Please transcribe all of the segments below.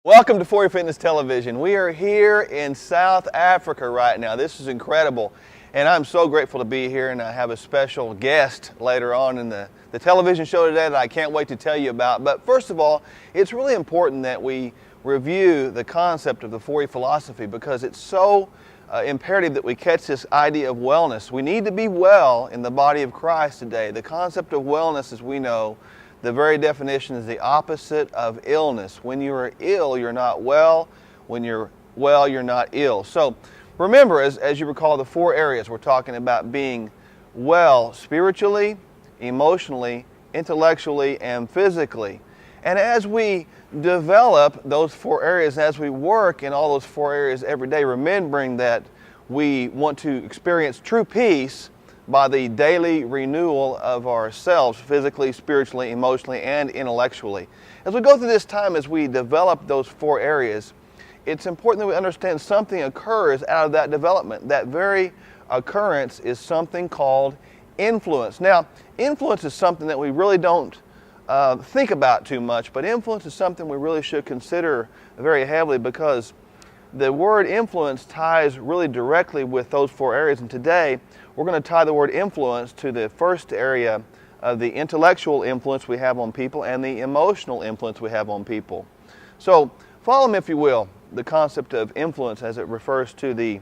Welcome to For Your Fitness Television. We are here in South Africa right now. This is incredible, and I'm so grateful to be here, and I have a special guest later on in the television show today that I can't wait to tell you about. But first of all, it's really important that we review the concept of the 4E philosophy because it's so imperative that we catch this idea of wellness. We need to be well in the body of Christ today. The concept of wellness, as we know, the very definition is the opposite of illness. When you are ill, you're not well. When you're well, you're not ill. So remember, as you recall, the four areas we're talking about being well spiritually, emotionally, intellectually, and physically. And as we develop those four areas, as we work in all those four areas every day, remembering that we want to experience true peace by the daily renewal of ourselves, physically, spiritually, emotionally, and intellectually. As we go through this time, as we develop those four areas, it's important that we understand something occurs out of that development. That very occurrence is something called influence. Now, influence is something that we really don't think about too much, but influence is something we really should consider very heavily because the word influence ties really directly with those four areas. And today, we're going to tie the word influence to the first area of the intellectual influence we have on people and the emotional influence we have on people. So follow me, if you will, the concept of influence as it refers to the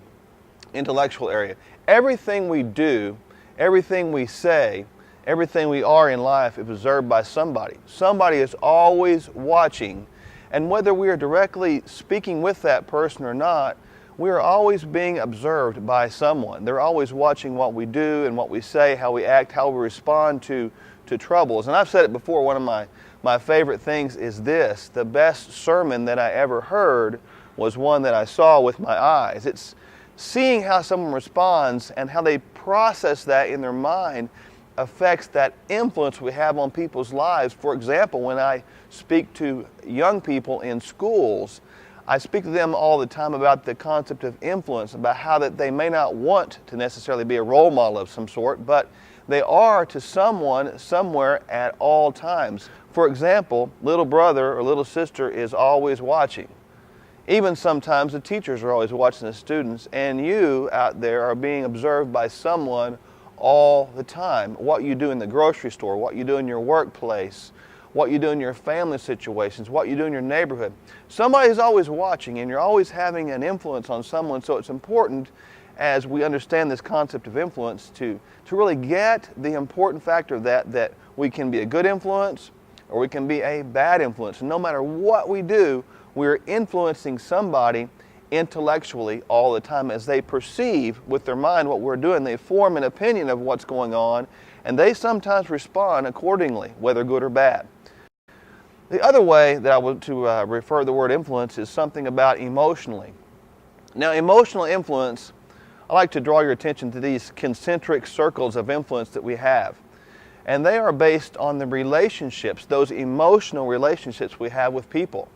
intellectual area. Everything we do, everything we say, everything we are in life is observed by somebody. Somebody is always watching. And whether we are directly speaking with that person or not, we are always being observed by someone. They're always watching what we do and what we say, how we act, how we respond to troubles. And I've said it before, one of my favorite things is this: the best sermon that I ever heard was one that I saw with my eyes. It's seeing how someone responds and how they process that in their mind affects that influence we have on people's lives. For example, when I speak to young people in schools, I speak to them all the time about the concept of influence, about how that they may not want to necessarily be a role model of some sort, but they are to someone somewhere at all times. For example, little brother or little sister is always watching. Even sometimes the teachers are always watching the students, and you out there are being observed by someone all the time. What you do in the grocery store, what you do in your workplace, what you do in your family situations, what you do in your neighborhood. Somebody's always watching, and you're always having an influence on someone. So it's important, as we understand this concept of influence, to really get the important factor of that we can be a good influence or we can be a bad influence. And no matter what we do, we're influencing somebody intellectually all the time. As they perceive with their mind what we're doing, they form an opinion of what's going on, and they sometimes respond accordingly, whether good or bad. The other way that I want to refer to the word influence is something about emotionally. Now, emotional influence, I like to draw your attention to these concentric circles of influence that we have. And they are based on the relationships, those emotional relationships we have with people.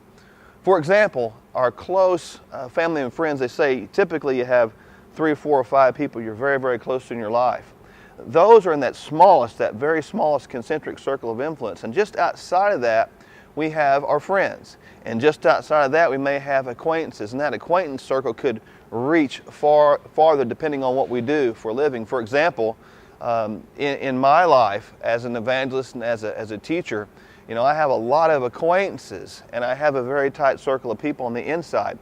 For example, our close family and friends, they say typically you have 3, 4, or 5 people you're very, very close to in your life. Those are in that smallest, that very smallest concentric circle of influence. And just outside of that, we have our friends. And just outside of that, we may have acquaintances. And that acquaintance circle could reach farther depending on what we do for a living. For example, in my life as an evangelist and as a teacher, you know, I have a lot of acquaintances, and I have a very tight circle of people on the inside.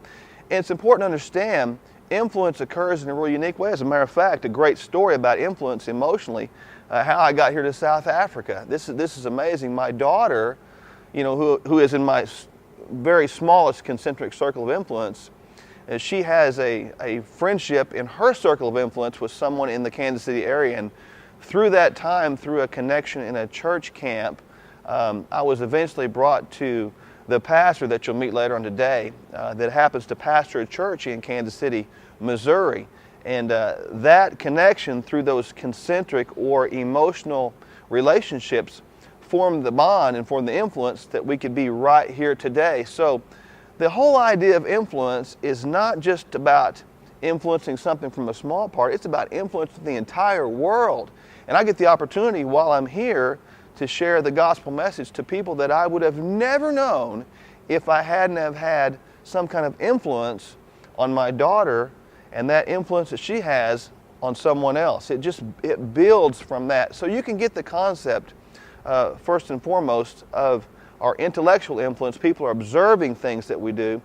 And it's important to understand influence occurs in a really unique way. As a matter of fact, a great story about influence emotionally, how I got here to South Africa. This is amazing. My daughter, you know, who is in my very smallest concentric circle of influence, she has a friendship in her circle of influence with someone in the Kansas City area. And through that time, through a connection in a church camp, I was eventually brought to the pastor that you'll meet later on today that happens to pastor a church in Kansas City, Missouri. And that connection through those concentric or emotional relationships formed the bond and formed the influence that we could be right here today. So the whole idea of influence is not just about influencing something from a small part, it's about influencing the entire world. And I get the opportunity while I'm here to share the gospel message to people that I would have never known if I hadn't have had some kind of influence on my daughter and that influence that she has on someone else. It builds from that. So you can get the concept, first and foremost, of our intellectual influence. People are observing things that we do.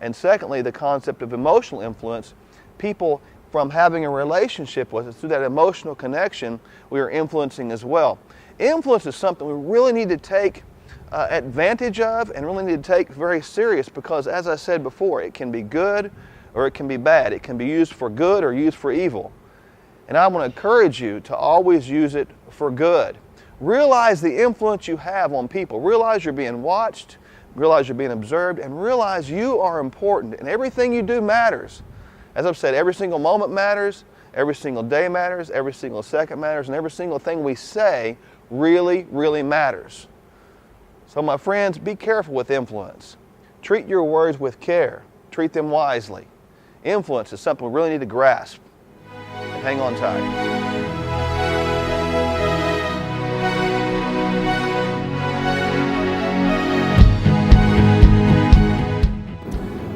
And secondly, the concept of emotional influence. People, from having a relationship with us, through that emotional connection, we are influencing as well. Influence is something we really need to take advantage of and really need to take very serious, because, as I said before, it can be good or it can be bad. It can be used for good or used for evil. And I want to encourage you to always use it for good. Realize the influence you have on people. Realize you're being watched. Realize you're being observed. And realize you are important. And everything you do matters. As I've said, every single moment matters. Every single day matters. Every single second matters. And every single thing we say really, really matters. So my friends, be careful with influence. Treat your words with care. Treat them wisely. Influence is something we really need to grasp. And hang on tight.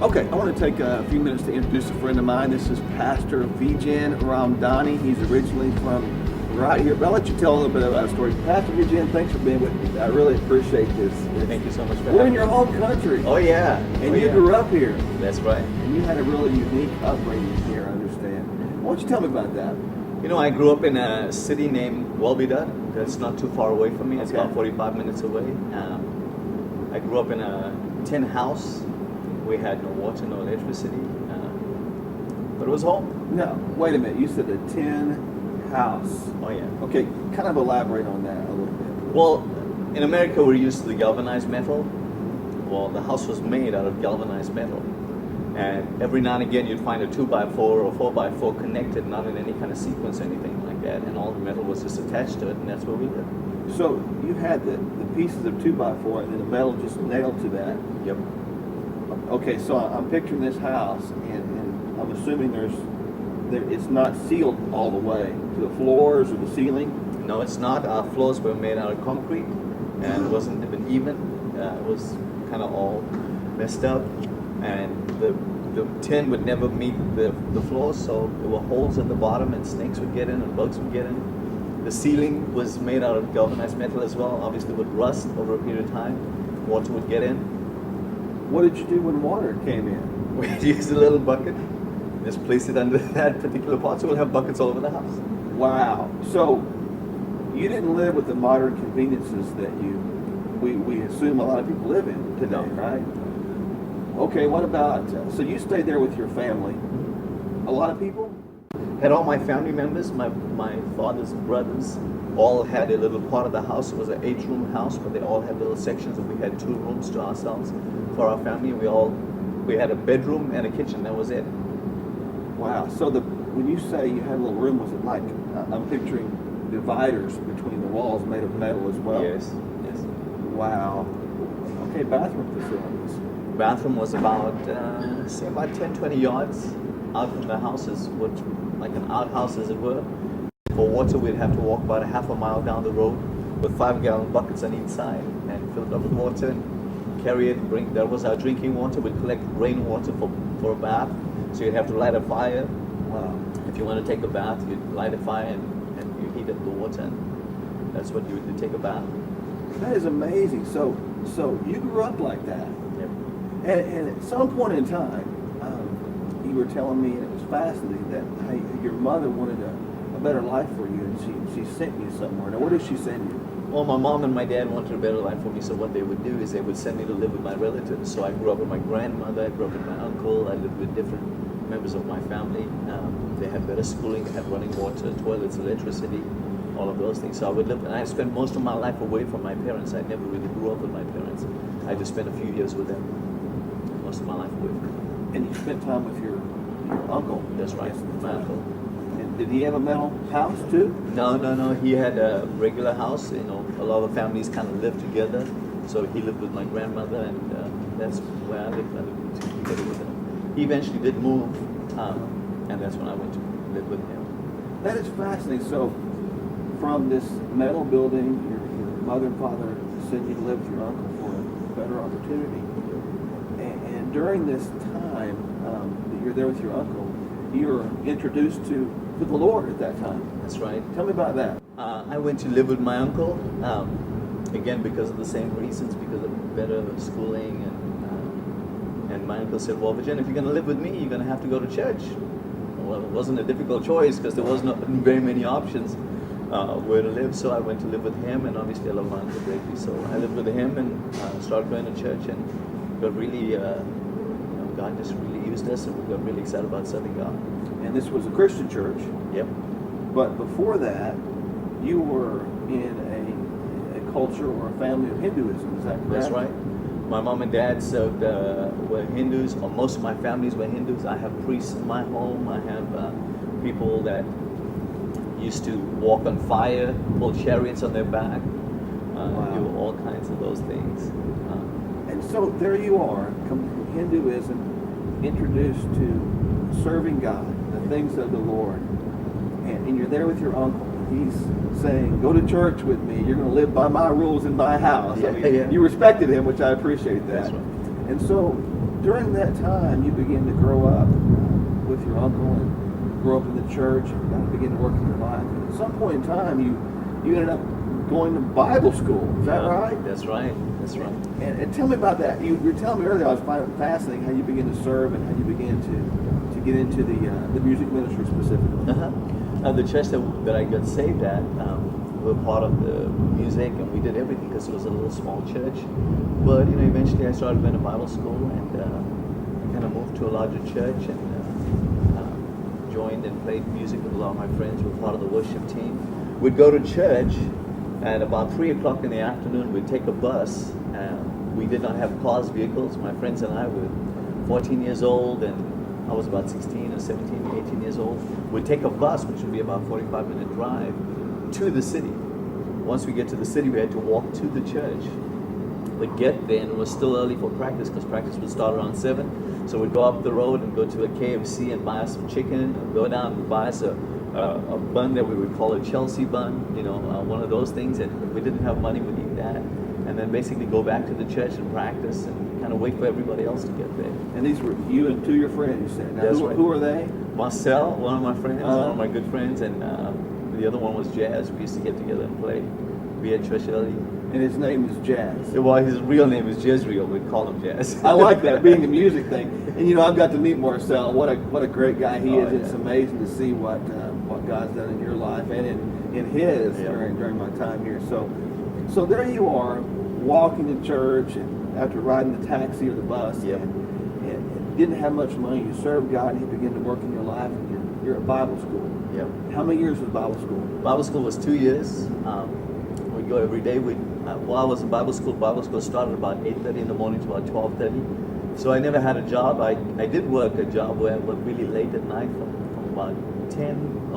Okay, I want to take a few minutes to introduce a friend of mine. This is Pastor Vijan Ramdani. He's originally from right here, but I'll let you tell a little bit about the story. Pastor Vijan, thanks for being with me. I really appreciate this. Thank you so much for We're having in your home country. Oh yeah. And you grew up here. That's right. And you had a really unique upbringing here, I understand. Why don't you tell me about that? You know, I grew up in a city named Welbida. That's not too far away from me. It's about 45 minutes away. I grew up in a tin house. We had no water, no electricity. But it was home. No, wait a minute. You said a tin house. Oh yeah. Okay, kind of elaborate on that a little bit. Well, in America we're used to the galvanized metal. Well, the house was made out of galvanized metal. And every now and again you'd find a 2x4 or 4x4 connected, not in any kind of sequence or anything like that. And all the metal was just attached to it, and that's where we lived. So you had the pieces of 2x4 and then the metal just nailed to that. Yep. Okay, so I'm picturing this house, and I'm assuming it's not sealed all the way to the floors or the ceiling? No, it's not. Our floors were made out of concrete, and it wasn't even. It was kind of all messed up, and the tin would never meet the floors, so there were holes at the bottom, and snakes would get in, and bugs would get in. The ceiling was made out of galvanized metal as well. Obviously, would rust over a period of time. Water would get in. What did you do when water came in? We used a little bucket. Just place it under that particular pot, so we'll have buckets all over the house. Wow. So you didn't live with the modern conveniences that we assume a lot of people live in today, right? Okay, what about, so you stayed there with your family. A lot of people? Had all my family members, my father's brothers, all had a little part of the house. It was an 8-room house, but they all had little sections, and we had 2 rooms to ourselves for our family. We had a bedroom and a kitchen, that was it. Wow. So when you say you had a little room, was it like, I'm picturing dividers between the walls made of metal as well? Yes. Wow. Okay, bathroom facilities. Bathroom was about, say about 10, 20 yards out from the houses, like an outhouse as it were. For water, we'd have to walk about a half a mile down the road with 5-gallon buckets on each side and fill it up with water and carry it, that was our drinking water. We'd collect rainwater for a bath. So you'd have to light a fire. Wow. If you want to take a bath, you'd light a fire and you heat up the water, and that's what you would do, take a bath. That is amazing. So you grew up like that. Yep. And at some point in time, you were telling me, and it was fascinating, that hey, your mother wanted a better life for you, and she sent you somewhere. Now, where did she send you? Well, my mom and my dad wanted a better life for me, so what they would do is they would send me to live with my relatives. So I grew up with my grandmother, I grew up with my uncle, I lived with different members of my family. They had better schooling, they had running water, toilets, electricity, all of those things. So I would live, and I spent most of my life away from my parents. I never really grew up with my parents. I just spent a few years with them, most of my life away from them. And you spent time with your uncle? That's right, my uncle. And did he have a mental house too? No. He had a regular house. You know, a lot of families kind of lived together. So he lived with my grandmother, and that's where I lived. I lived together with him. He eventually did move, and that's when I went to live with him. That is fascinating. So, from this metal building, your mother and father sent you to live with your uncle for a better opportunity. during this time that you're there with your uncle, you were introduced to the Lord at that time. That's right. Tell me about that. I went to live with my uncle, again because of the same reasons, because of better schooling, and my uncle said, well, Virginia, if you're going to live with me, you're going to have to go to church. Well, it wasn't a difficult choice because there wasn't very many options where to live, so I went to live with him, and obviously I love my uncle greatly, so I lived with him and started going to church, and got really, God just really used us, and we got really excited about serving God. And this was a Christian church. Yep. But before that, you were in a culture or a family of Hinduism, is that correct? That's right. My mom and dad served, were Hindus, or most of my families were Hindus. I have priests in my home. I have people that used to walk on fire, pull chariots on their back, do all kinds of those things. And so there you are, come from Hinduism, introduced to serving God, the things of the Lord. And you're there with your uncle. He's saying, go to church with me. You're going to live by my rules in my house. Yeah, I mean, yeah. You respected him, which I appreciate that. That's right. And so during that time, you begin to grow up with your uncle and grow up in the church and God begin to work in your life. And at some point in time, you ended up going to Bible school. Is that right? That's right. That's right. And tell me about that. You were telling me earlier, I was finding it fascinating how you began to serve and how you began to get into the music ministry specifically. The church that I got saved at, we were part of the music, and we did everything because it was a little small church. But eventually I started going to Bible school, and I kind of moved to a larger church, and joined and played music with a lot of my friends. We were part of the worship team. We'd go to church, and about 3 o'clock in the afternoon, we'd take a bus. We did not have cars, vehicles. My friends and I were 14 years old, and I was about 16 or 17, 18 years old. We'd take a bus, which would be about a 45-minute drive, to the city. Once we get to the city, we had to walk to the church. We'd get there, and it was still early for practice, because practice would start around 7. So we'd go up the road and go to a KFC and buy us some chicken, and go down and buy us a bun that we would call a Chelsea bun, one of those things. And if we didn't have money, we'd eat that. And then basically go back to the church and practice, and kind of wait for everybody else to get there. And these were you and 2 of your friends, you said. Now, That's who, right. who are they? Marcel, one of my friends, one of my good friends, and the other one was Jazz. We used to get together and play. We had church early. And his name is Jazz. Well, his real name is Jezreel. We call him Jazz. I like that, being a music thing. And I've got to meet Marcel. What a great guy he is. Yeah. It's amazing to see what God's done in your life and in his during my time here. So there you are, walking to church, and after riding the taxi or the bus, and didn't have much money. You served God, and He began to work in your life. And you're at Bible school. Yep. How many years was Bible school? Bible school was 2 years. We'd go every day. While I was in Bible school started about 8:30 in the morning to about 12:30. So I never had a job. I did work a job where I worked really late at night from about 10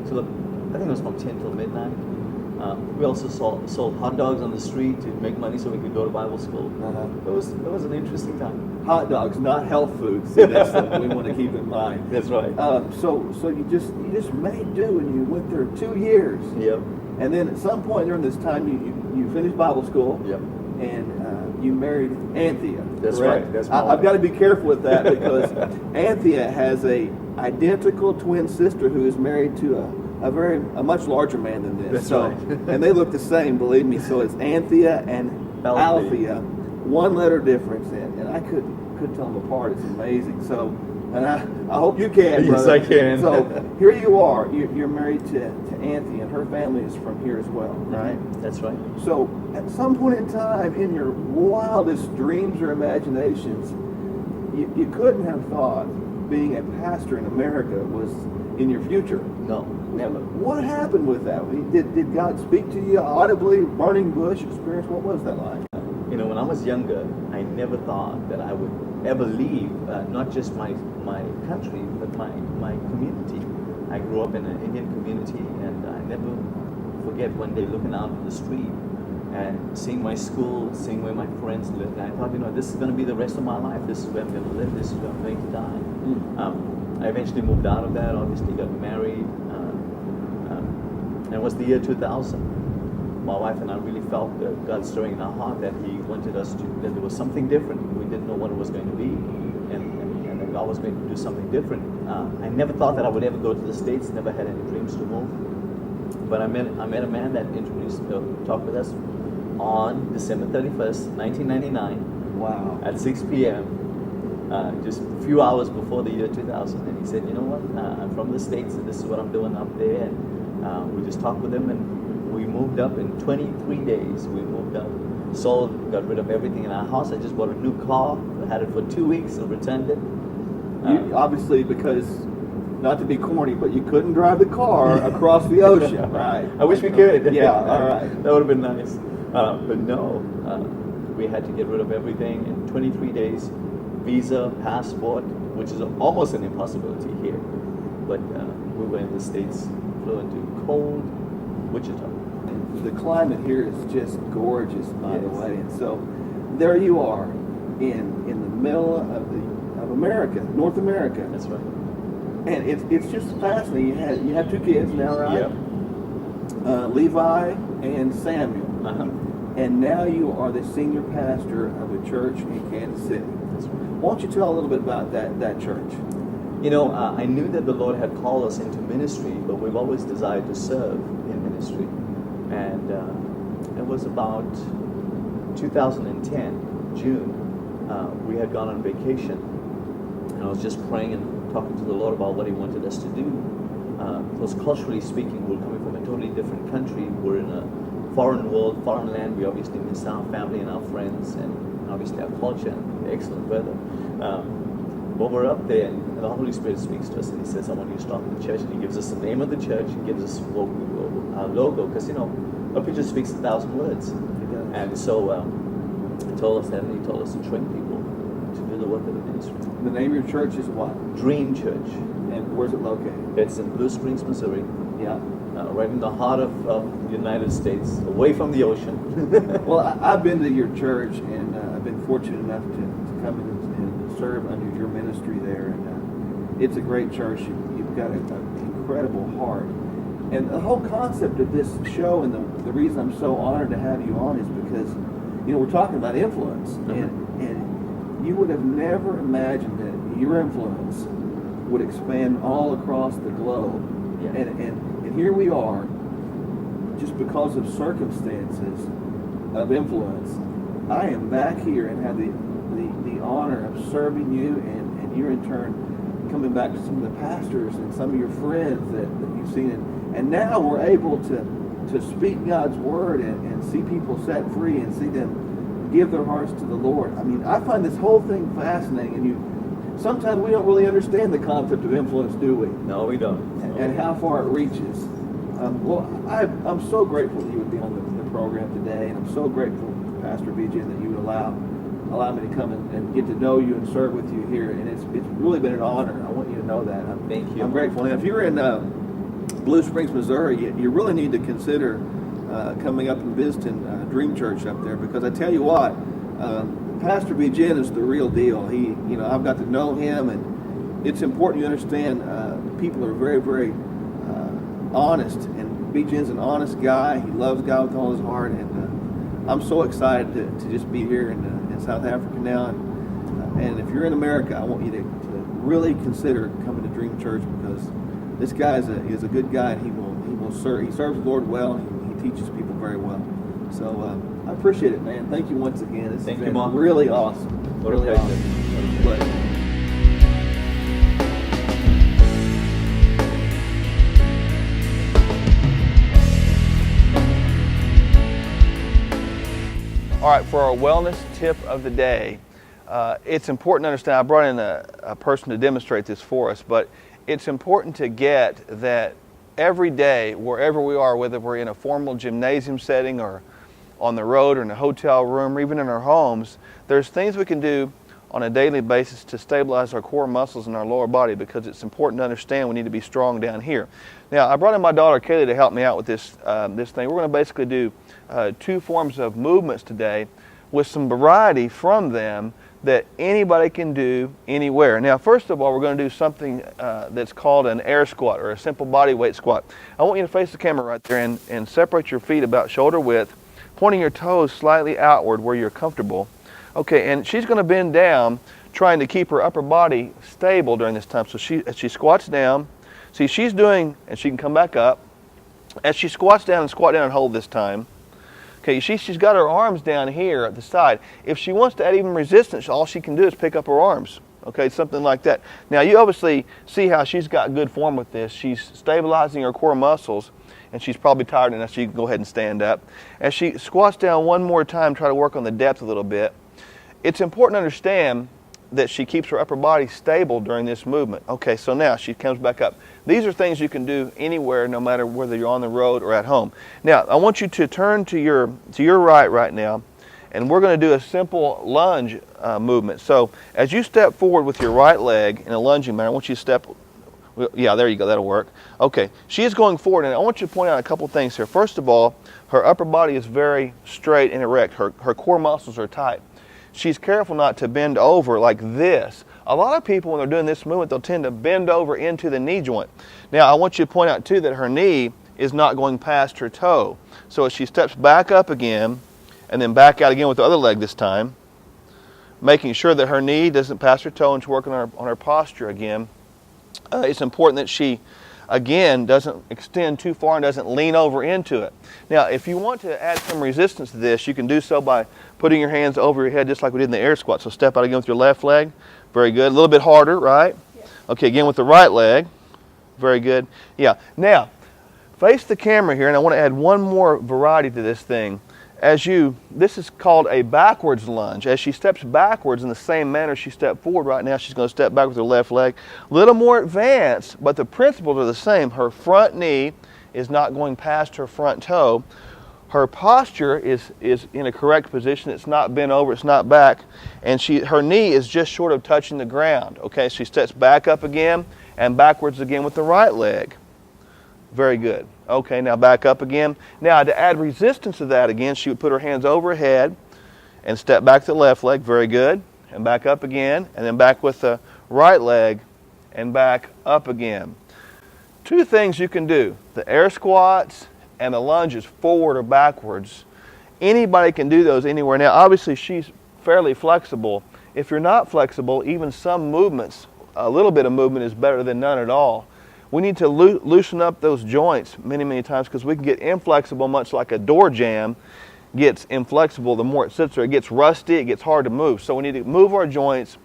to I think it was from 10 till midnight. We also sold hot dogs on the street to make money so we could go to Bible school. It was an interesting time. Hot dogs, not health food. See, that's something we want to keep in mind. That's right. So you just made do, and you went there 2 years. Yep. And then at some point during this time, you finished Bible school. Yep. And you married Anthea. That's correct? right. That's my I've got to be careful with that because Anthea has a identical twin sister who is married to a much larger man than this. That's right. And they look the same, believe me. So it's Anthea and Althea, one letter difference, and I couldn't tell them apart. It's amazing. So, and I hope you can, Yes, brother. I can. So here you are. You're married to Anthea, and her family is from here as well, right? That's right. So at some point in time, in your wildest dreams or imaginations, you couldn't have thought being a pastor in America was in your future. No, never. What happened with that? Did God speak to you audibly, burning bush experience? What was that like? When I was younger, I never thought that I would ever leave, not just my country, but my community. I grew up in an Indian community, and I never forget one day looking out on the street and seeing my school, seeing where my friends lived. And I thought, this is going to be the rest of my life. This is where I'm going to live. This is where I'm going to die. I eventually moved out of that, obviously got married, and it was the year 2000 my wife and I really felt God stirring in our heart that He wanted us to, that there was something different. We didn't know what it was going to be, and that God was going to do something different. I never thought that I would ever go to the States, never had any dreams to move. But I met a man that talked with us on December 31st, 1999. Wow. At 6 p.m. Just a few hours before the year 2000, and he said, "You know what? I'm from the States, and this is what I'm doing up there." And we just talked with him, and we moved up in 23 days. We moved up, sold, got rid of everything in our house. I just bought a new car. I had it for 2 weeks and returned it. You, obviously, because, not to be corny, but you couldn't drive the car across the ocean, right? I wish we could. Yeah, all right. That would have been nice. But no, we had to get rid of everything in 23 days. Visa, passport, which is almost an impossibility here. But we were in the States, flew into cold Wichita. The climate here is just gorgeous, by the Yes. way. And so there you are in the middle of America, North America. That's right. And it's just fascinating. You have two kids now, right? Yep. Levi and Samuel. Uh-huh. And now you are the senior pastor of a church in Kansas City. That's right. Why don't you tell a little bit about that church? You know, I knew that the Lord had called us into ministry, but we've always desired to serve in ministry. And it was about 2010, June. We had gone on vacation, and I was just praying and talking to the Lord about what He wanted us to do. Because culturally speaking, we're coming from a totally different country. We're in a foreign world, foreign land. We obviously miss our family and our friends, and obviously our culture and the excellent weather. But we're up there, and the Holy Spirit speaks to us, and He says, "I want you to start the church." And He gives us the name of the church, He gives us our logo, because a picture speaks 1,000 words. And so He told us that, and He told us to train people to do the work of the ministry. The name of your church is what? Dream Church. And where's it located? It's in Blue Springs, Missouri, Yeah. right in the heart of the United States, away from the ocean. Well, I've been to your church, and I've been fortunate enough to come and serve under your ministry there. And it's a great church. You've got an incredible heart. And the whole concept of this show, and the reason I'm so honored to have you on, is because, we're talking about influence. And you would have never imagined that your influence would expand all across the globe. Yeah. And here we are, just because of circumstances of influence. I am back here and have the honor of serving you, and you're in turn coming back to some of the pastors and some of your friends that you've seen. And now we're able to speak God's word and see people set free and see them give their hearts to the Lord. I mean, I find this whole thing fascinating, and sometimes we don't really understand the concept of influence, do we? No, we don't. And how far it reaches. Well, I'm so grateful that you would be on the program today, and I'm so grateful, Pastor Vijay, that you would allow me to come and get to know you and serve with you here. And it's really been an honor. I want you to know that. Thank you. I'm grateful. And if you're in Blue Springs, Missouri, you really need to consider coming up and visiting Dream Church up there, because I tell you what, Pastor Vijay is the real deal. I've got to know him, and it's important you understand people are very, very honest, and Vijay's an honest guy. He loves God with all his heart, and I'm so excited to just be here in South Africa now. And if you're in America, I want you to really consider coming to Dream Church, because this guy is a good guy, and he will serve. He serves the Lord well, and he teaches people very well. So I appreciate it, man. Thank you once again. This Thank has you, been Mom. really awesome. What a Really pleasure. awesome. What a pleasure. All right, for our wellness tip of the day, it's important to understand, I brought in a person to demonstrate this for us, but it's important to get that every day, wherever we are, whether we're in a formal gymnasium setting or on the road or in a hotel room or even in our homes, there's things we can do on a daily basis to stabilize our core muscles in our lower body, because it's important to understand we need to be strong down here. Now, I brought in my daughter Kaylee to help me out with this thing. We're going to basically do two forms of movements today with some variety from them that anybody can do anywhere. Now, first of all, we're going to do something that's called an air squat or a simple body weight squat. I want you to face the camera right there and separate your feet about shoulder width, pointing your toes slightly outward where you're comfortable. Okay, and she's going to bend down, trying to keep her upper body stable during this time. So as she squats down, see, she's doing, and she can come back up. As she squats down and squat down and hold this time, okay, she's got her arms down here at the side. If she wants to add even resistance, all she can do is pick up her arms, okay, something like that. Now, you obviously see how she's got good form with this. She's stabilizing her core muscles, and she's probably tired enough so you can go ahead and stand up. As she squats down one more time, try to work on the depth a little bit. It's important to understand that she keeps her upper body stable during this movement. Okay, so now she comes back up. These are things you can do anywhere, no matter whether you're on the road or at home. Now, I want you to turn to your right now, and we're going to do a simple lunge movement. So as you step forward with your right leg in a lunging manner, I want you to step, yeah, there you go, that'll work. Okay, she is going forward, and I want you to point out a couple things here. First of all, her upper body is very straight and erect. Her core muscles are tight. She's careful not to bend over like this. A lot of people, when they're doing this movement, they'll tend to bend over into the knee joint. Now, I want you to point out, too, that her knee is not going past her toe. So as she steps back up again, and then back out again with the other leg this time, making sure that her knee doesn't pass her toe and she's working on her posture again, it's important that she, again, doesn't extend too far and doesn't lean over into it. Now, if you want to add some resistance to this, you can do so by putting your hands over your head just like we did in the air squat. So step out again with your left leg. Very good. A little bit harder, right? Yeah. Okay, again with the right leg. Very good. Yeah. Now, face the camera here, and I want to add one more variety to this thing. This is called a backwards lunge. As she steps backwards in the same manner she stepped forward right now, she's going to step back with her left leg. A little more advanced, but the principles are the same. Her front knee is not going past her front toe. Her posture is in a correct position. It's not bent over, it's not back. And her knee is just short of touching the ground. Okay, she steps back up again and backwards again with the right leg. Very good. Okay, now back up again. Now to add resistance to that again, she would put her hands over her head and step back to the left leg. Very good. And back up again, and then back with the right leg and back up again. Two things you can do: the air squats and the lunges forward or backwards. Anybody can do those anywhere. Now, obviously, she's fairly flexible. If you're not flexible, even some movements, a little bit of movement is better than none at all. We need to loosen up those joints many, many times, because we can get inflexible, much like a door jamb gets inflexible the more it sits there. It gets rusty, it gets hard to move. So we need to move our joints,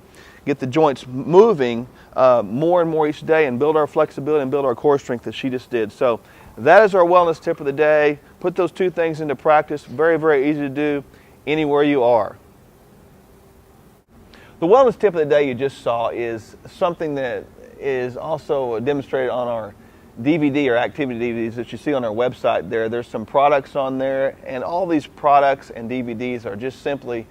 get the joints moving more and more each day, and build our flexibility and build our core strength as she just did. So that is our wellness tip of the day. Put those two things into practice. Very, very easy to do anywhere you are. The wellness tip of the day you just saw is something that is also demonstrated on our DVD or activity DVDs that you see on our website there. There's some products on there, and all these products and DVDs are just simply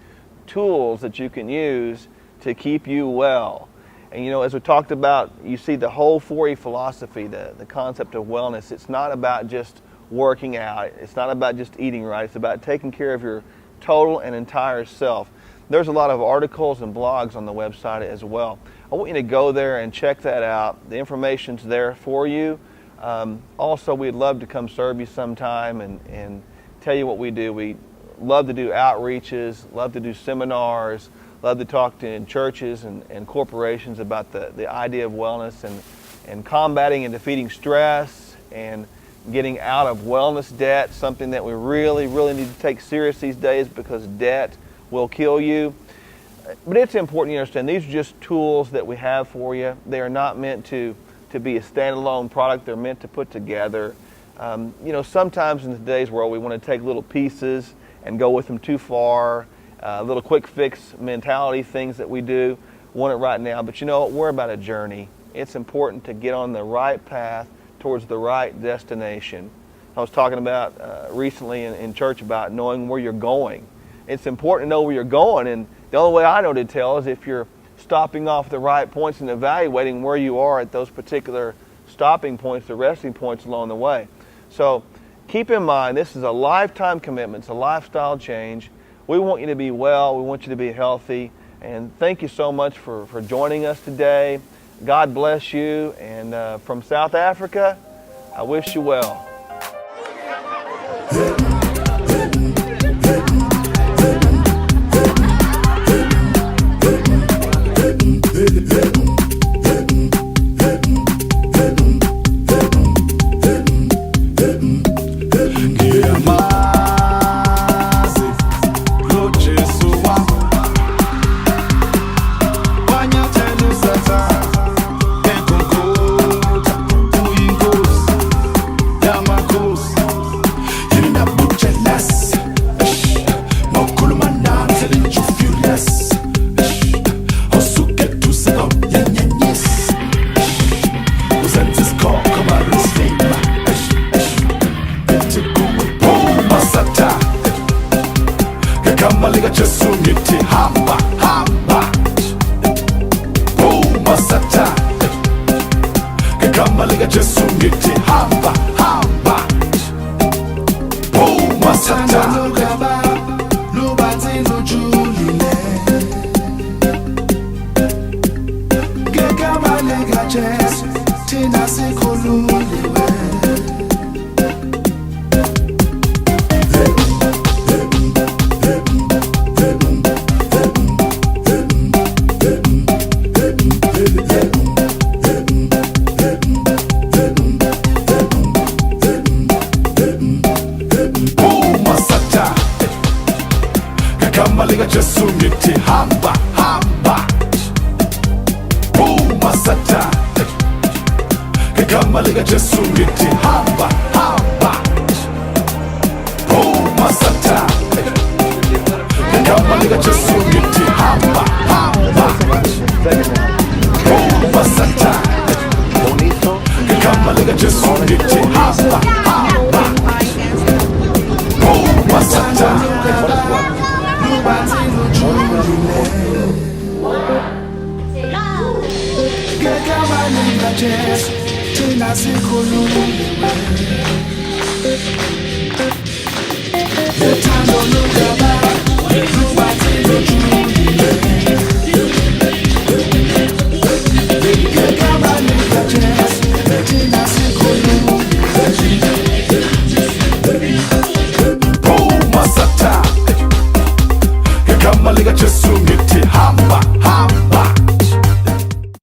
tools that you can use to keep you well. And you know, as we talked about, you see the whole 4E philosophy, the concept of wellness. It's not about just working out. It's not about just eating right. It's about taking care of your total and entire self. There's a lot of articles and blogs on the website as well. I want you to go there and check that out. The information's there for you. Also, we'd love to come serve you sometime and tell you what we do. We love to do outreaches, love to do seminars, love to talk to churches and corporations about the idea of wellness and combating and defeating stress and getting out of wellness debt, something that we really, really need to take serious these days, because debt will kill you. But it's important you understand these are just tools that we have for you. They are not meant to be a standalone product. They're meant to put together. You know, sometimes in today's world we want to take little pieces and go with them too far. Little quick fix mentality things that we do, want it right now. But you know what? We're about a journey. It's important to get on the right path towards the right destination. I was talking about recently in church about knowing where you're going. It's important to know where you're going, and the only way I know to tell is if you're stopping off the right points and evaluating where you are at those particular stopping points, the resting points along the way. So keep in mind, this is a lifetime commitment. It's a lifestyle change. We want you to be well. We want you to be healthy. And thank you so much for joining us today. God bless you. And from South Africa, I wish you well. Tina sikhulule